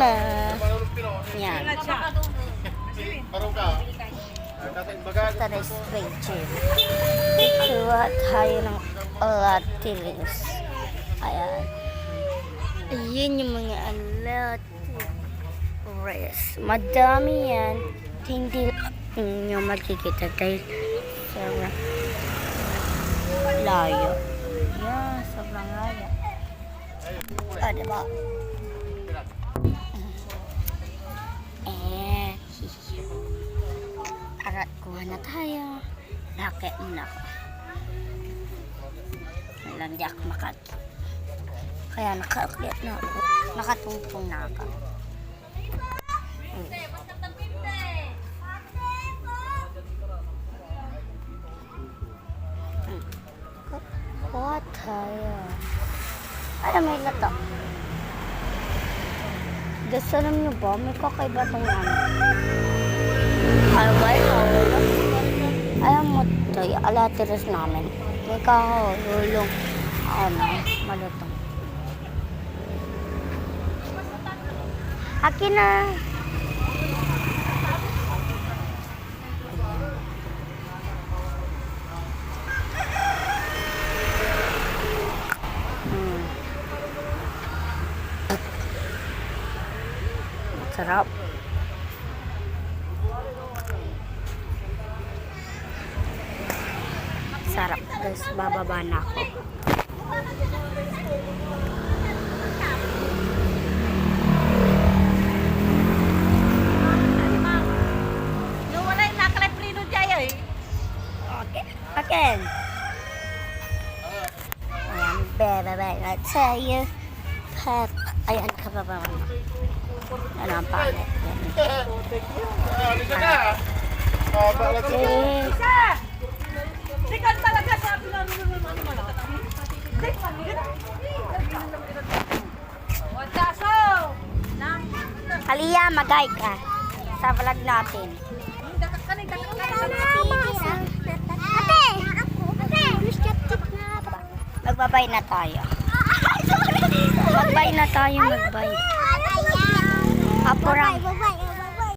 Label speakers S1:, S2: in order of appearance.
S1: mama. Yan. Tara straight gym. Kuha tayo ng alatilings. Ayan. Ayan yung mga alatilings. Madami yan. Hindi nyo makikita dahil sobrang layo. Yan, sobrang layo. Diba? Arat, kuha na tayo. Laki muna ako. Walang di ako kaya nakaakyat na ako. Nakatungtong na ako. Kuha tayo. Ay, may lato. Gusto naman nyo ba? May kakaiba itong ano. Ano ba yun? Ayaw mo ito. Alatiris namin. May kahulong. Malutong. Akin na. Sarap. Sarap. Guys, bababa na ako.
S2: Wala yung nakaliprino dyan eh.
S1: Okay. Ayan, bebe. Let's say you. Ayan, kababa mo. Ano ang pangit?
S2: Isa! Sikat talaga sa Wadaso!
S1: Halika, mag-hi ka sa vlog natin. Magbabay na tayo. Magbay na tayo, magbay. Apurang.